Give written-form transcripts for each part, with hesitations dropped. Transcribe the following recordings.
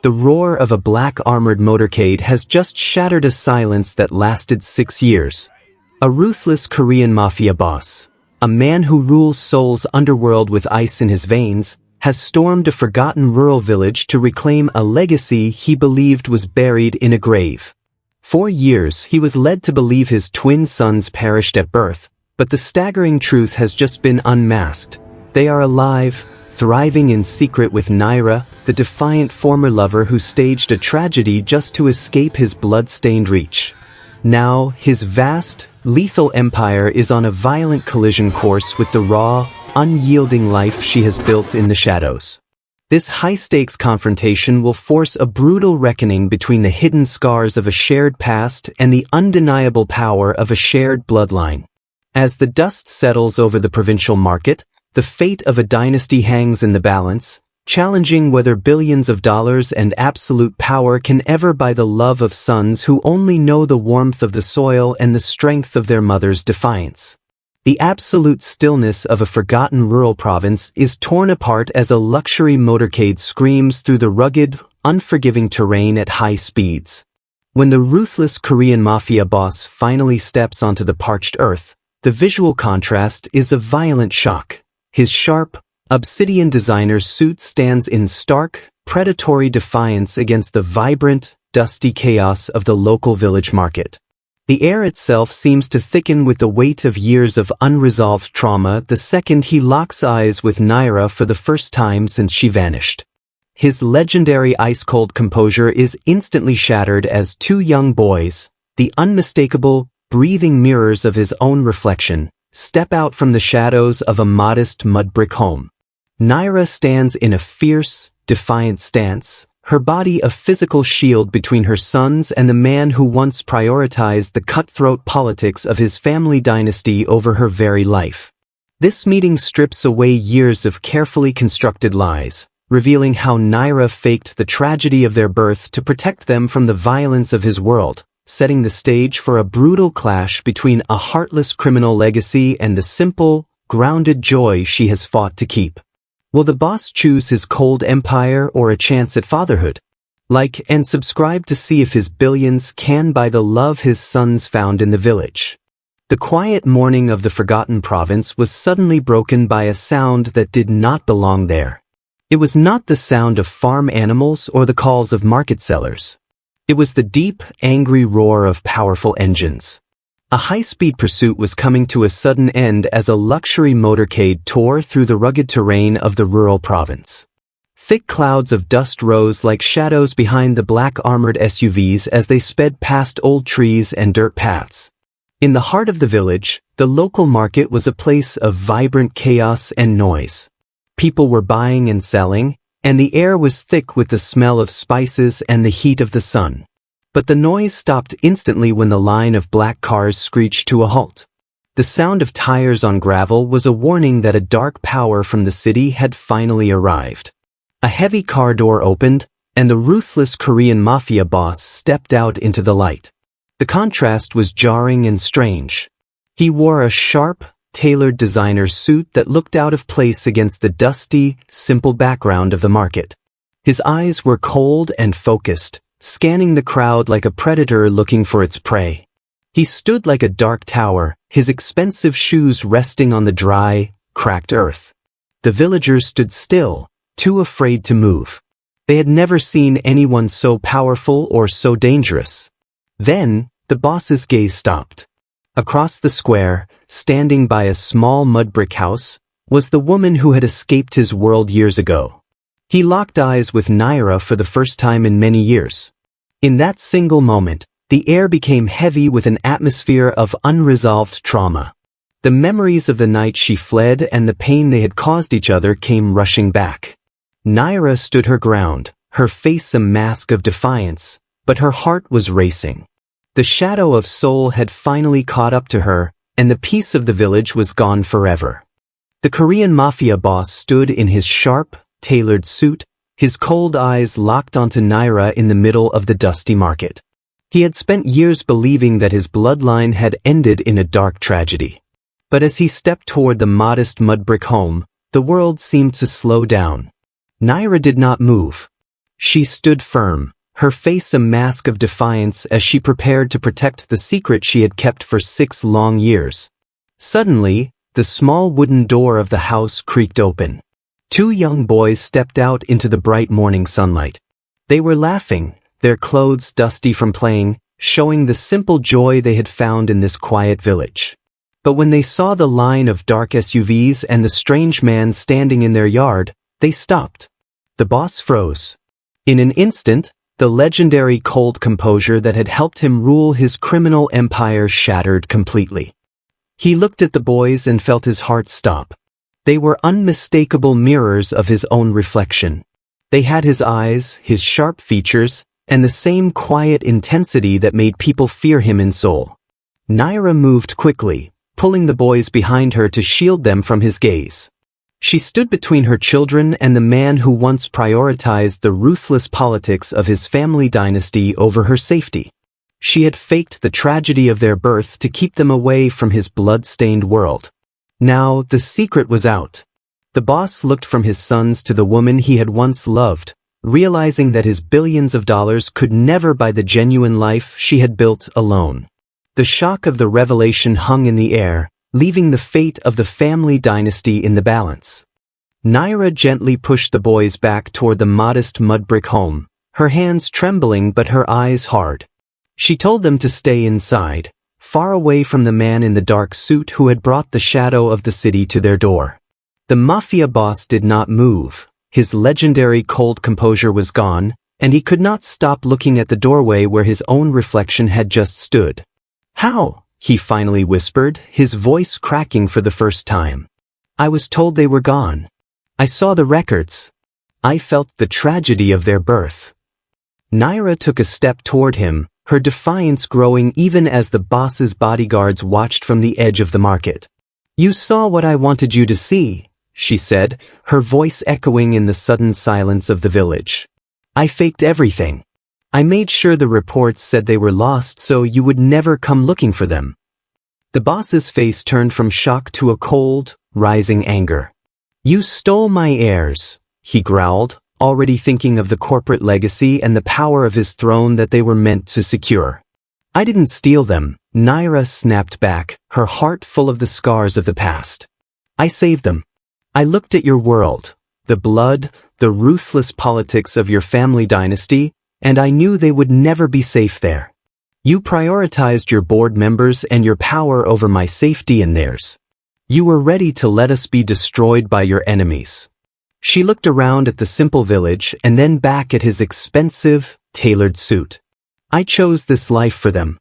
the roar of a black armored motorcade has just shattered a silence that lasted 6 years. A ruthless Korean mafia boss, a man who rules Seoul's underworld with ice in his veins, has stormed a forgotten rural village to reclaim a legacy he believed was buried in a grave. For years, he was led to believe his twin sons perished at birth, but the staggering truth has just been unmasked. They are alive, thriving in secret with Naira, the defiant former lover who staged a tragedy just to escape his blood-stained reach. Now, his vast, lethal empire is on a violent collision course with the raw, unyielding life she has built in the shadows. This high-stakes confrontation will force a brutal reckoning between the hidden scars of a shared past and the undeniable power of a shared bloodline. As the dust settles over the provincial market, the fate of a dynasty hangs in the balance, challenging whether billions of dollars and absolute power can ever buy the love of sons who only know the warmth of the soil and the strength of their mother's defiance. The absolute stillness of a forgotten rural province is torn apart as a luxury motorcade screams through the rugged, unforgiving terrain at high speeds. When the ruthless Korean mafia boss finally steps onto the parched earth, the visual contrast is a violent shock. His sharp, obsidian designer suit stands in stark, predatory defiance against the vibrant, dusty chaos of the local village market. The air itself seems to thicken with the weight of years of unresolved trauma the second he locks eyes with Naira for the first time since she vanished. His legendary ice-cold composure is instantly shattered as two young boys, the unmistakable, breathing mirrors of his own reflection, step out from the shadows of a modest mud-brick home. Naira stands in a fierce, defiant stance, her body a physical shield between her sons and the man who once prioritized the cutthroat politics of his family dynasty over her very life. This meeting strips away years of carefully constructed lies, revealing how Naira faked the tragedy of their birth to protect them from the violence of his world, setting the stage for a brutal clash between a heartless criminal legacy and the simple, grounded joy she has fought to keep. Will the boss choose his cold empire or a chance at fatherhood? Like and subscribe to see if his billions can buy the love his sons found in the village. The quiet morning of the forgotten province was suddenly broken by a sound that did not belong there. It was not the sound of farm animals or the calls of market sellers. It was the deep, angry roar of powerful engines. A high-speed pursuit was coming to a sudden end as a luxury motorcade tore through the rugged terrain of the rural province. Thick clouds of dust rose like shadows behind the black armored SUVs as they sped past old trees and dirt paths. In the heart of the village, the local market was a place of vibrant chaos and noise. People were buying and selling, and the air was thick with the smell of spices and the heat of the sun. But the noise stopped instantly when the line of black cars screeched to a halt. The sound of tires on gravel was a warning that a dark power from the city had finally arrived. A heavy car door opened, and the ruthless Korean mafia boss stepped out into the light. The contrast was jarring and strange. He wore a sharp, tailored designer suit that looked out of place against the dusty, simple background of the market. His eyes were cold and focused, scanning the crowd like a predator looking for its prey. He stood like a dark tower, his expensive shoes resting on the dry, cracked earth. The villagers stood still, too afraid to move. They had never seen anyone so powerful or so dangerous. Then, the boss's gaze stopped. Across the square, standing by a small mud-brick house, was the woman who had escaped his world years ago. He locked eyes with Naira for the first time in many years. In that single moment, the air became heavy with an atmosphere of unresolved trauma. The memories of the night she fled and the pain they had caused each other came rushing back. Naira stood her ground, her face a mask of defiance, but her heart was racing. The shadow of Seoul had finally caught up to her, and the peace of the village was gone forever. The Korean mafia boss stood in his sharp, tailored suit, his cold eyes locked onto Naira in the middle of the dusty market. He had spent years believing that his bloodline had ended in a dark tragedy. But as he stepped toward the modest mud-brick home, the world seemed to slow down. Naira did not move. She stood firm, her face a mask of defiance as she prepared to protect the secret she had kept for 6 long years. Suddenly, the small wooden door of the house creaked open. 2 young boys stepped out into the bright morning sunlight. They were laughing, their clothes dusty from playing, showing the simple joy they had found in this quiet village. But when they saw the line of dark SUVs and the strange man standing in their yard, they stopped. The boss froze. In an instant, the legendary cold composure that had helped him rule his criminal empire shattered completely. He looked at the boys and felt his heart stop. They were unmistakable mirrors of his own reflection. They had his eyes, his sharp features, and the same quiet intensity that made people fear him in soul. Naira moved quickly, pulling the boys behind her to shield them from his gaze. She stood between her children and the man who once prioritized the ruthless politics of his family dynasty over her safety. She had faked the tragedy of their birth to keep them away from his blood-stained world. Now, the secret was out. The boss looked from his sons to the woman he had once loved, realizing that his billions of dollars could never buy the genuine life she had built alone. The shock of the revelation hung in the air, leaving the fate of the family dynasty in the balance. Naira gently pushed the boys back toward the modest mud-brick home, her hands trembling but her eyes hard. She told them to stay inside, far away from the man in the dark suit who had brought the shadow of the city to their door. The Mafia boss did not move. His legendary cold composure was gone, and he could not stop looking at the doorway where his own reflection had just stood. "How?" he finally whispered, his voice cracking for the first time. "I was told they were gone. I saw the records. I felt the tragedy of their birth." Naira took a step toward him, her defiance growing even as the boss's bodyguards watched from the edge of the market. "You saw what I wanted you to see," she said, her voice echoing in the sudden silence of the village. "I faked everything. I made sure the reports said they were lost so you would never come looking for them." The boss's face turned from shock to a cold, rising anger. "You stole my heirs," he growled, already thinking of the corporate legacy and the power of his throne that they were meant to secure. "I didn't steal them," Naira snapped back, her heart full of the scars of the past. "I saved them. I looked at your world, the blood, the ruthless politics of your family dynasty, and I knew they would never be safe there. You prioritized your board members and your power over my safety and theirs. You were ready to let us be destroyed by your enemies." She looked around at the simple village and then back at his expensive, tailored suit. "I chose this life for them.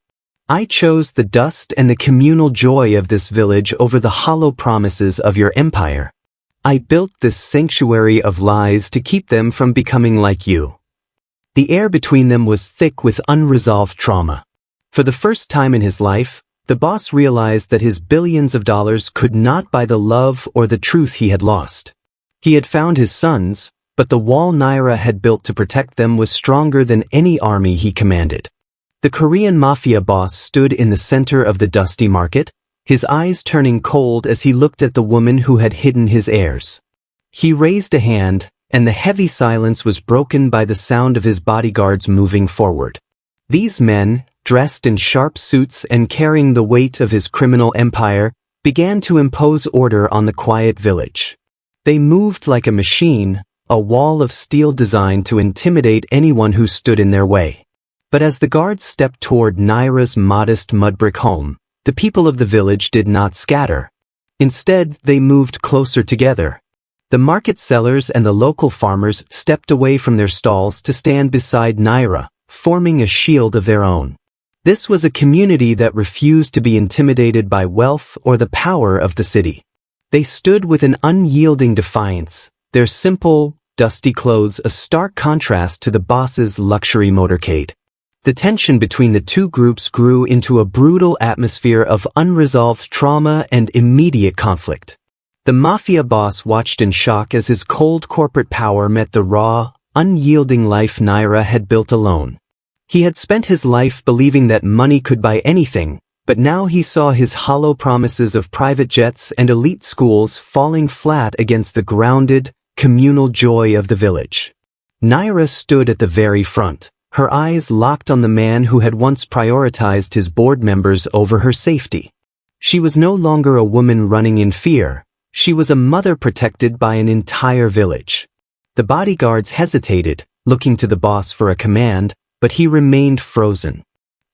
I chose the dust and the communal joy of this village over the hollow promises of your empire. I built this sanctuary of lies to keep them from becoming like you." The air between them was thick with unresolved trauma. For the first time in his life, the boss realized that his billions of dollars could not buy the love or the truth he had lost. He had found his sons, but the wall Naira had built to protect them was stronger than any army he commanded. The Korean Mafia boss stood in the center of the dusty market, his eyes turning cold as he looked at the woman who had hidden his heirs. He raised a hand, and the heavy silence was broken by the sound of his bodyguards moving forward. These men, dressed in sharp suits and carrying the weight of his criminal empire, began to impose order on the quiet village. They moved like a machine, a wall of steel designed to intimidate anyone who stood in their way. But as the guards stepped toward Naira's modest mud-brick home, the people of the village did not scatter. Instead, they moved closer together. The market sellers and the local farmers stepped away from their stalls to stand beside Naira, forming a shield of their own. This was a community that refused to be intimidated by wealth or the power of the city. They stood with an unyielding defiance, their simple, dusty clothes a stark contrast to the boss's luxury motorcade. The tension between the two groups grew into a brutal atmosphere of unresolved trauma and immediate conflict. The Mafia boss watched in shock as his cold corporate power met the raw, unyielding life Naira had built alone. He had spent his life believing that money could buy anything, but now he saw his hollow promises of private jets and elite schools falling flat against the grounded, communal joy of the village. Naira stood at the very front, her eyes locked on the man who had once prioritized his board members over her safety. She was no longer a woman running in fear. She was a mother protected by an entire village. The bodyguards hesitated, looking to the boss for a command, but he remained frozen.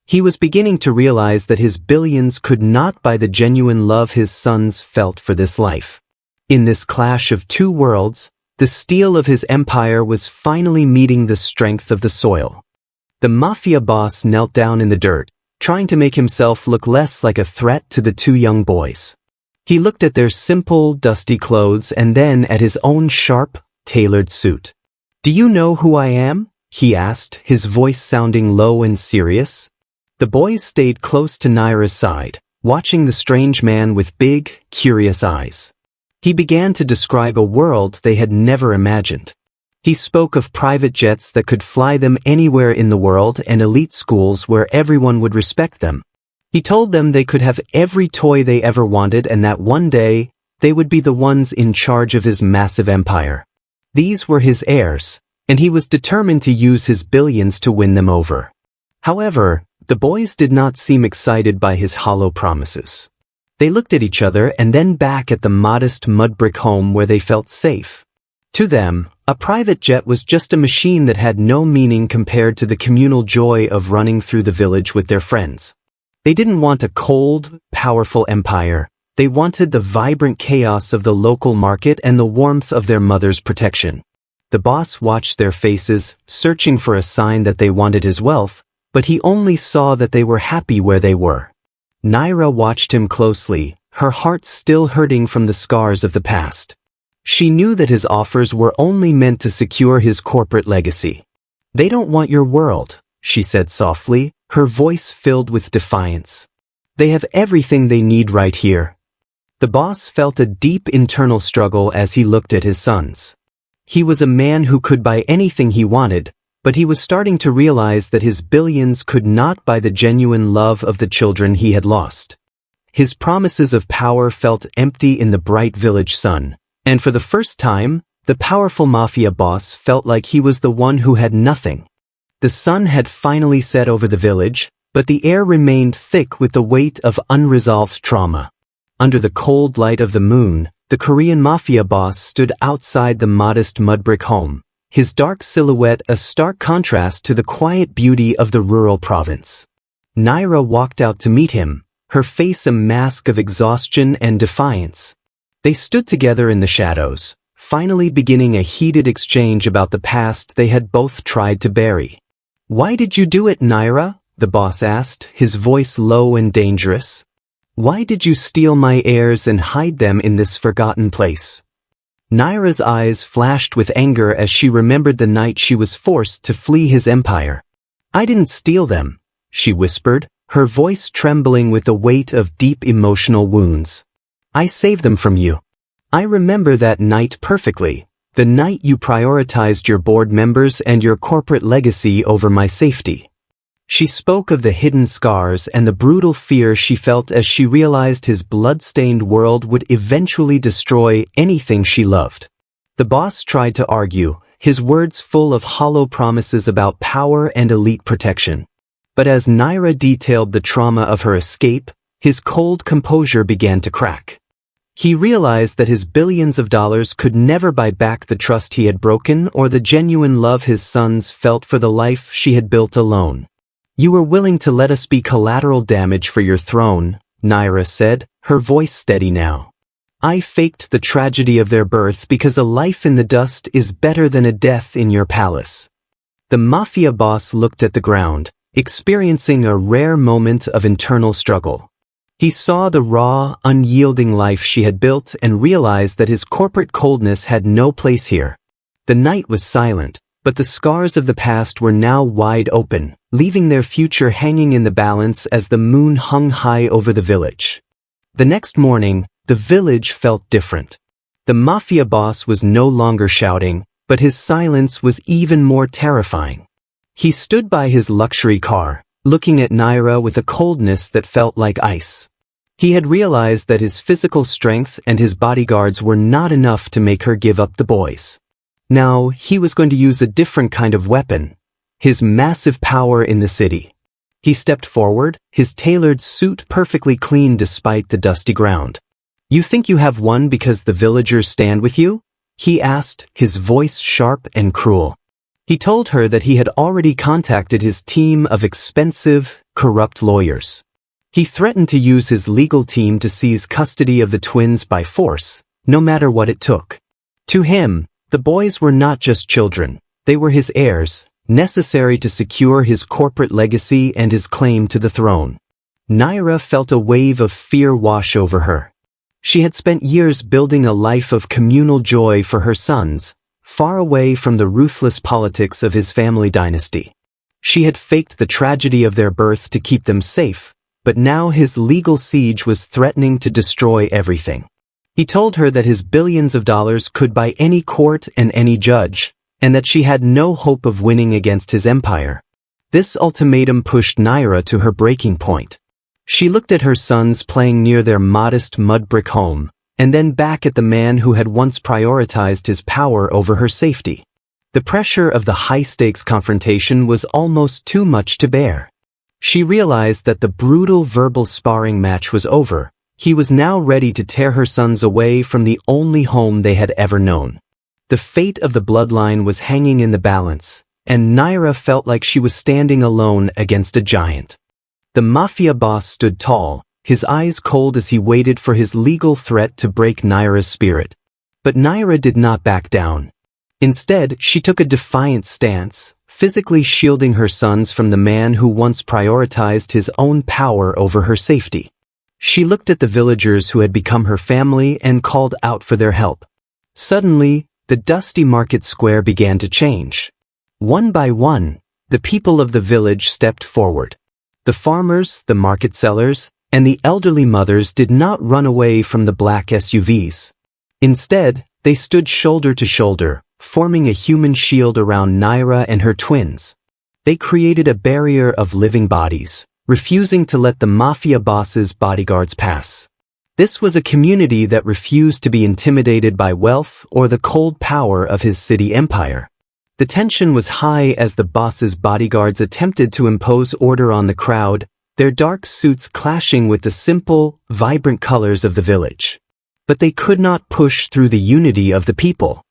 He was beginning to realize that his billions could not buy the genuine love his sons felt for this life. In this clash of two worlds, the steel of his empire was finally meeting the strength of the soil. The Mafia boss knelt down in the dirt, trying to make himself look less like a threat to the two young boys. He looked at their simple, dusty clothes and then at his own sharp, tailored suit. "Do you know who I am?" he asked, his voice sounding low and serious. The boys stayed close to Naira's side, watching the strange man with big, curious eyes. He began to describe a world they had never imagined. He spoke of private jets that could fly them anywhere in the world and elite schools where everyone would respect them. He told them they could have every toy they ever wanted and that one day, they would be the ones in charge of his massive empire. These were his heirs, and he was determined to use his billions to win them over. However, the boys did not seem excited by his hollow promises. They looked at each other and then back at the modest mud-brick home where they felt safe. To them, a private jet was just a machine that had no meaning compared to the communal joy of running through the village with their friends. They didn't want a cold, powerful empire. They wanted the vibrant chaos of the local market and the warmth of their mother's protection. The boss watched their faces, searching for a sign that they wanted his wealth, but he only saw that they were happy where they were. Naira watched him closely, her heart still hurting from the scars of the past. She knew that his offers were only meant to secure his corporate legacy. "They don't want your world," she said softly, her voice filled with defiance. "They have everything they need right here." The boss felt a deep internal struggle as he looked at his sons. He was a man who could buy anything he wanted, but he was starting to realize that his billions could not buy the genuine love of the children he had lost. His promises of power felt empty in the bright village sun, and for the first time, the powerful Mafia boss felt like he was the one who had nothing. The sun had finally set over the village, but the air remained thick with the weight of unresolved trauma. Under the cold light of the moon, the Korean Mafia boss stood outside the modest mud-brick home, his dark silhouette a stark contrast to the quiet beauty of the rural province. Naira walked out to meet him, her face a mask of exhaustion and defiance. They stood together in the shadows, finally beginning a heated exchange about the past they had both tried to bury. "Why did you do it, Naira?" the boss asked, his voice low and dangerous. "Why did you steal my heirs and hide them in this forgotten place?" Naira's eyes flashed with anger as she remembered the night she was forced to flee his empire. "I didn't steal them," she whispered, her voice trembling with the weight of deep emotional wounds. "I saved them from you. I remember that night perfectly, the night you prioritized your board members and your corporate legacy over my safety." She spoke of the hidden scars and the brutal fear she felt as she realized his blood-stained world would eventually destroy anything she loved. The boss tried to argue, his words full of hollow promises about power and elite protection. But as Naira detailed the trauma of her escape, his cold composure began to crack. He realized that his billions of dollars could never buy back the trust he had broken or the genuine love his sons felt for the life she had built alone. "You were willing to let us be collateral damage for your throne," Naira said, her voice steady now. "I faked the tragedy of their birth because a life in the dust is better than a death in your palace." The Mafia boss looked at the ground, experiencing a rare moment of internal struggle. He saw the raw, unyielding life she had built and realized that his corporate coldness had no place here. The night was silent, but the scars of the past were now wide open, leaving their future hanging in the balance as the moon hung high over the village. The next morning, the village felt different. The Mafia boss was no longer shouting, but his silence was even more terrifying. He stood by his luxury car, looking at Naira with a coldness that felt like ice. He had realized that his physical strength and his bodyguards were not enough to make her give up the boys. Now, he was going to use a different kind of weapon. His massive power in the city. He stepped forward, his tailored suit perfectly clean despite the dusty ground. "You think you have won because the villagers stand with you?" he asked, his voice sharp and cruel. He told her that he had already contacted his team of expensive, corrupt lawyers. He threatened to use his legal team to seize custody of the twins by force, no matter what it took. To him, the boys were not just children, they were his heirs, necessary to secure his corporate legacy and his claim to the throne. Naira felt a wave of fear wash over her. She had spent years building a life of communal joy for her sons, far away from the ruthless politics of his family dynasty. She had faked the tragedy of their birth to keep them safe, but now his legal siege was threatening to destroy everything. He told her that his billions of dollars could buy any court and any judge, and that she had no hope of winning against his empire. This ultimatum pushed Naira to her breaking point. She looked at her sons playing near their modest mud brick home, and then back at the man who had once prioritized his power over her safety. The pressure of the high-stakes confrontation was almost too much to bear. She realized that the brutal verbal sparring match was over. He was now ready to tear her sons away from the only home they had ever known. The fate of the bloodline was hanging in the balance, and Naira felt like she was standing alone against a giant. The Mafia boss stood tall, his eyes cold as he waited for his legal threat to break Naira's spirit. But Naira did not back down. Instead, she took a defiant stance, physically shielding her sons from the man who once prioritized his own power over her safety. She looked at the villagers who had become her family and called out for their help. Suddenly, the dusty market square began to change. One by one, the people of the village stepped forward. The farmers, the market sellers, and the elderly mothers did not run away from the black SUVs. Instead, they stood shoulder to shoulder, forming a human shield around Naira and her twins. They created a barrier of living bodies, refusing to let the Mafia boss's bodyguards pass. This was a community that refused to be intimidated by wealth or the cold power of his city empire. The tension was high as the boss's bodyguards attempted to impose order on the crowd, their dark suits clashing with the simple, vibrant colors of the village. But they could not push through the unity of the people.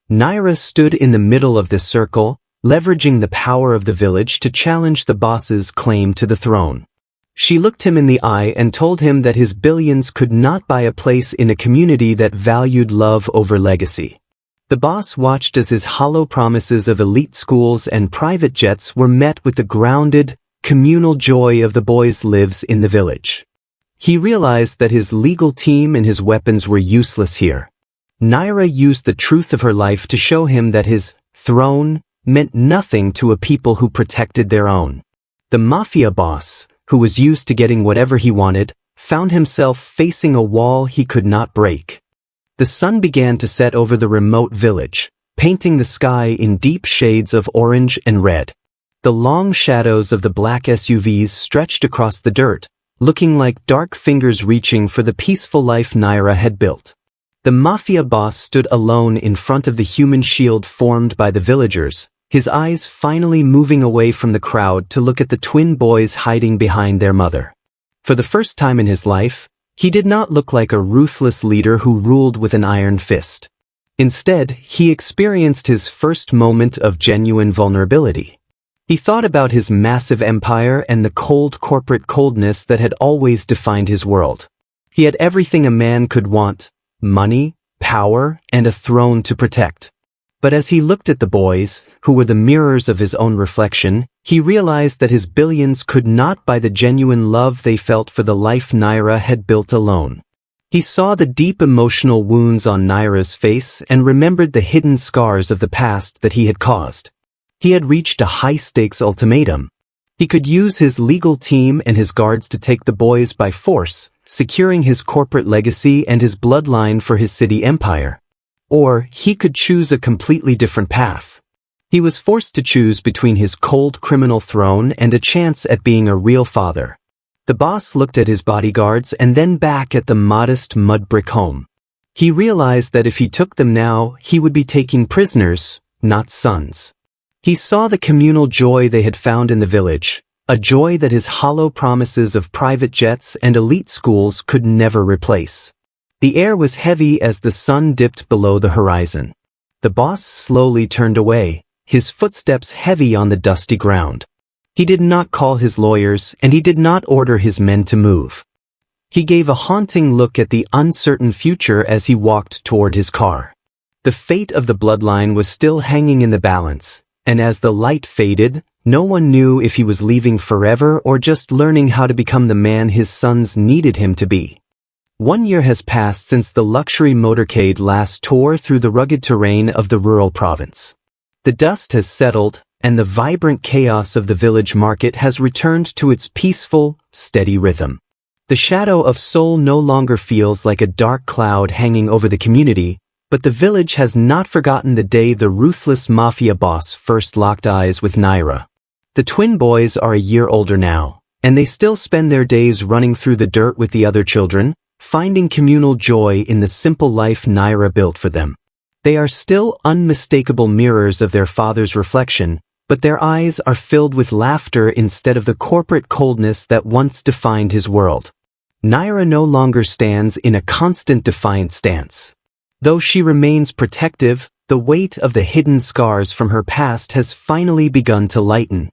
Naira stood in the middle of this circle, leveraging the power of the village to challenge the boss's claim to the throne. She looked him in the eye and told him that his billions could not buy a place in a community that valued love over legacy. The boss watched as his hollow promises of elite schools and private jets were met with the grounded, communal joy of the boys' lives in the village. He realized that his legal team and his weapons were useless here. Naira used the truth of her life to show him that his throne meant nothing to a people who protected their own. The Mafia boss, who was used to getting whatever he wanted, found himself facing a wall he could not break. The sun began to set over the remote village, painting the sky in deep shades of orange and red. The long shadows of the black SUVs stretched across the dirt, looking like dark fingers reaching for the peaceful life Naira had built. The Mafia boss stood alone in front of the human shield formed by the villagers, his eyes finally moving away from the crowd to look at the twin boys hiding behind their mother. For the first time in his life, he did not look like a ruthless leader who ruled with an iron fist. Instead, he experienced his first moment of genuine vulnerability. He thought about his massive empire and the cold corporate coldness that had always defined his world. He had everything a man could want: money, power, and a throne to protect. But as he looked at the boys, who were the mirrors of his own reflection, he realized that his billions could not buy the genuine love they felt for the life Naira had built alone. He saw the deep emotional wounds on Naira's face and remembered the hidden scars of the past that he had caused. He had reached a high-stakes ultimatum. He could use his legal team and his guards to take the boys by force, securing his corporate legacy and his bloodline for his city empire. Or he could choose a completely different path. He was forced to choose between his cold criminal throne and a chance at being a real father. The boss looked at his bodyguards and then back at the modest mud brick home. He realized that if he took them now, he would be taking prisoners, not sons. He saw the communal joy they had found in the village, a joy that his hollow promises of private jets and elite schools could never replace. The air was heavy as the sun dipped below the horizon. The boss slowly turned away, his footsteps heavy on the dusty ground. He did not call his lawyers, and he did not order his men to move. He gave a haunting look at the uncertain future as he walked toward his car. The fate of the bloodline was still hanging in the balance, and as the light faded, no one knew if he was leaving forever or just learning how to become the man his sons needed him to be. 1 year has passed since the luxury motorcade last tore through the rugged terrain of the rural province. The dust has settled, and the vibrant chaos of the village market has returned to its peaceful, steady rhythm. The shadow of Seoul no longer feels like a dark cloud hanging over the community, but the village has not forgotten the day the ruthless Mafia boss first locked eyes with Naira. The twin boys are a year older now, and they still spend their days running through the dirt with the other children, finding communal joy in the simple life Naira built for them. They are still unmistakable mirrors of their father's reflection, but their eyes are filled with laughter instead of the corporate coldness that once defined his world. Naira no longer stands in a constant defiant stance. Though she remains protective, the weight of the hidden scars from her past has finally begun to lighten.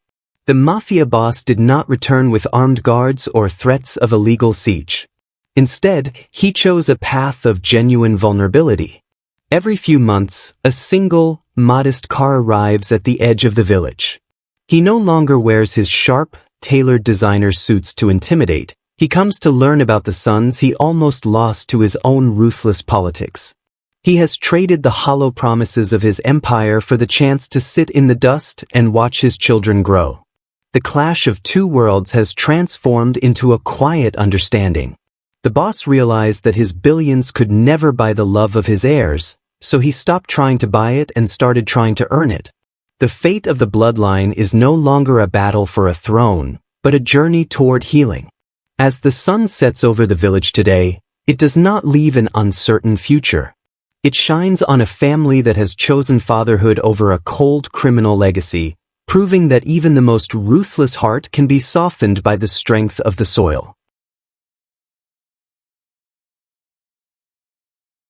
The Mafia boss did not return with armed guards or threats of a legal siege. Instead, he chose a path of genuine vulnerability. Every few months, a single, modest car arrives at the edge of the village. He no longer wears his sharp, tailored designer suits to intimidate. He comes to learn about the sons he almost lost to his own ruthless politics. He has traded the hollow promises of his empire for the chance to sit in the dust and watch his children grow. The clash of two worlds has transformed into a quiet understanding. The boss realized that his billions could never buy the love of his heirs, so he stopped trying to buy it and started trying to earn it. The fate of the bloodline is no longer a battle for a throne, but a journey toward healing. As the sun sets over the village today, it does not leave an uncertain future. It shines on a family that has chosen fatherhood over a cold criminal legacy, proving that even the most ruthless heart can be softened by the strength of the soil.